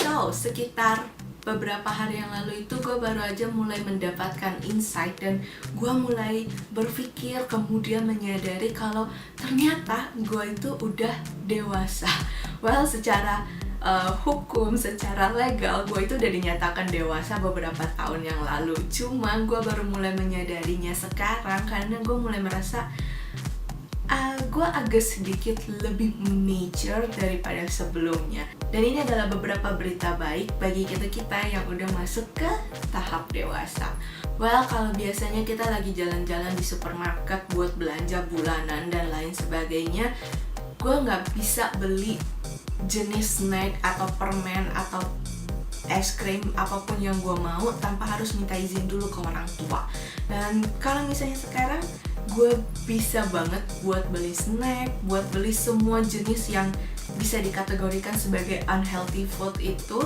So, sekitar beberapa hari yang lalu itu gue baru aja mulai mendapatkan insight dan gue mulai berpikir, kemudian menyadari kalau ternyata gue itu udah dewasa. Well, secara hukum, secara legal gue itu udah dinyatakan dewasa beberapa tahun yang lalu. Cuma gue baru mulai menyadarinya sekarang karena gue mulai merasa gue agak sedikit lebih mature daripada sebelumnya. Dan ini adalah beberapa berita baik bagi kita-kita yang udah masuk ke tahap dewasa. Well, kalau biasanya kita lagi jalan-jalan di supermarket buat belanja bulanan dan lain sebagainya, gue nggak bisa beli jenis snack atau permen atau es krim apapun yang gue mau tanpa harus minta izin dulu ke orang tua. Dan kalau misalnya sekarang gue bisa banget buat beli snack, buat beli semua jenis yang bisa dikategorikan sebagai unhealthy food itu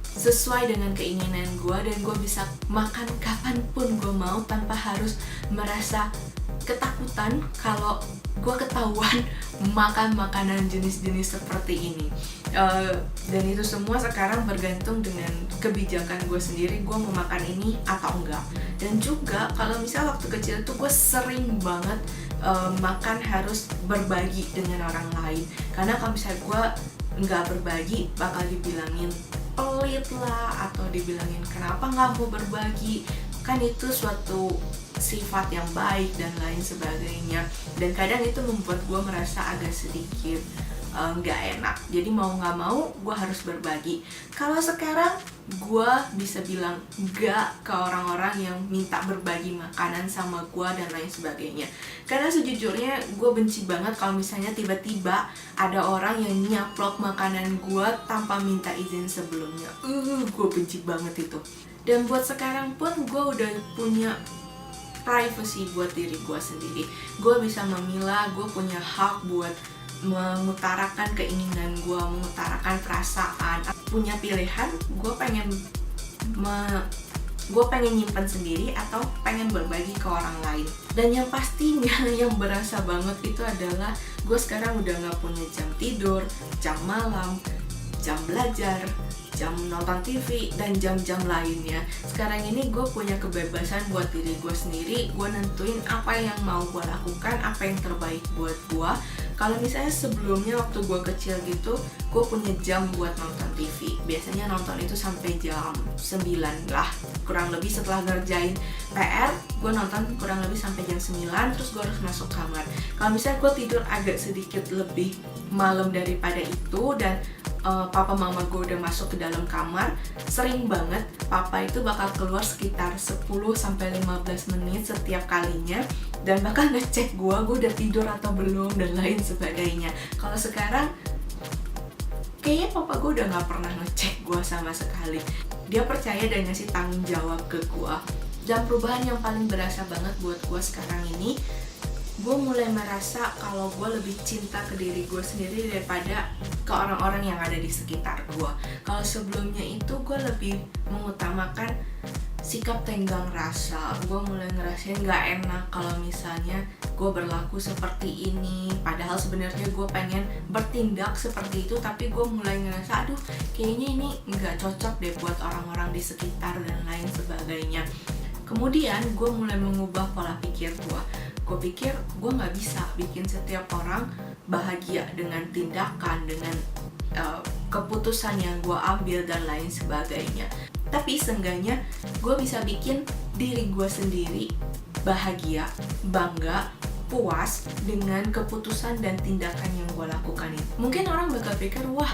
sesuai dengan keinginan gue, dan gue bisa makan kapanpun gue mau tanpa harus merasa ketakutan kalau gue ketahuan makan makanan jenis-jenis seperti ini. Dan itu semua sekarang bergantung dengan kebijakan gue sendiri, gue mau makan ini atau enggak. Dan juga kalau misal waktu kecil tuh gue sering banget makan harus berbagi dengan orang lain, karena kalau misalnya gue nggak berbagi bakal dibilangin pelit lah, atau dibilangin kenapa nggak mau berbagi, kan itu suatu sifat yang baik dan lain sebagainya. Dan kadang itu membuat gue merasa agak sedikit nggak enak. Jadi mau nggak mau gue harus berbagi. Kalau sekarang gue bisa bilang nggak ke orang-orang yang minta berbagi makanan sama gue dan lain sebagainya. Karena sejujurnya gue benci banget kalau misalnya tiba-tiba ada orang yang nyaplok makanan gue tanpa minta izin sebelumnya. Gue benci banget itu. Dan buat sekarang pun gue udah punya privacy buat diri gue sendiri. Gue bisa memilah, gue punya hak buat mengutarakan keinginan gue, mengutarakan perasaan, punya pilihan. Gue pengen nyimpen sendiri atau pengen berbagi ke orang lain. Dan yang pastinya yang berasa banget itu adalah gue sekarang udah gak punya jam tidur, jam malam, jam belajar, jam nonton TV, dan jam-jam lainnya. Sekarang ini gue punya kebebasan buat diri gue sendiri. Gue nentuin apa yang mau gue lakukan, apa yang terbaik buat gue. Kalau misalnya sebelumnya waktu gue kecil gitu, gue punya jam buat nonton TV. Biasanya nonton itu sampai jam 9 lah, kurang lebih. Setelah ngerjain PR, gue nonton kurang lebih sampai jam 9, terus gue harus masuk kamar. Kalau misalnya gue tidur agak sedikit lebih malam daripada itu, dan papa mama gue udah masuk ke dalam kamar, sering banget papa itu bakal keluar sekitar 10-15 menit setiap kalinya, dan bakal ngecek gue udah tidur atau belum dan lain sebagainya. Kalau sekarang kayaknya papa gue udah gak pernah ngecek gue sama sekali. Dia percaya dan ngasih tanggung jawab ke gue. Dan perubahan yang paling berasa banget buat gue sekarang ini, gue mulai merasa kalau gue lebih cinta ke diri gue sendiri daripada ke orang-orang yang ada di sekitar gue. Kalau sebelumnya itu gue lebih mengutamakan sikap tenggang rasa. Gue mulai ngerasain gak enak kalau misalnya gue berlaku seperti ini, padahal sebenarnya gue pengen bertindak seperti itu, tapi gue mulai ngerasa aduh kayaknya ini gak cocok deh buat orang-orang di sekitar dan lain sebagainya. Kemudian gue mulai mengubah pola pikir gue. Gue pikir gue gak bisa bikin setiap orang bahagia dengan tindakan, dengan keputusan yang gue ambil dan lain sebagainya. Tapi seenggaknya gue bisa bikin diri gue sendiri bahagia, bangga, puas dengan keputusan dan tindakan yang gue lakukan itu. Mungkin orang bakal pikir, wah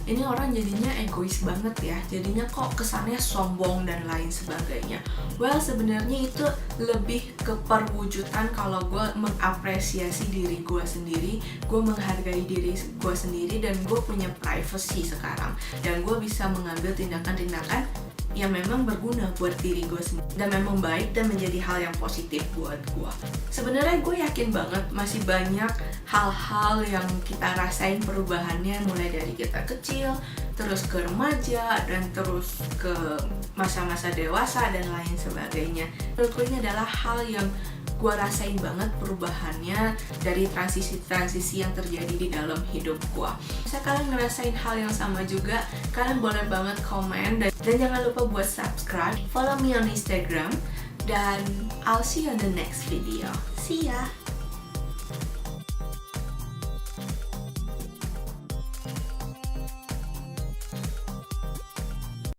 ini orang jadinya egois banget ya, jadinya kok kesannya sombong dan lain sebagainya. Well, sebenarnya itu lebih ke perwujudan kalau gue mengapresiasi diri gue sendiri, gue menghargai diri gue sendiri, dan gue punya privacy sekarang, dan gue bisa mengambil tindakan-tindakan yang memang berguna buat diri gue sendiri dan memang baik dan menjadi hal yang positif buat gue. Sebenarnya gue yakin banget masih banyak hal-hal yang kita rasain perubahannya, mulai dari kita kecil, terus ke remaja, dan terus ke masa-masa dewasa dan lain sebagainya. Menurut gue ini adalah hal yang gue rasain banget perubahannya dari transisi-transisi yang terjadi di dalam hidup gue. Bisa kalian ngerasain hal yang sama juga, kalian boleh banget komen, dan jangan lupa buat subscribe, follow me on Instagram, dan I'll see you on the next video. See ya!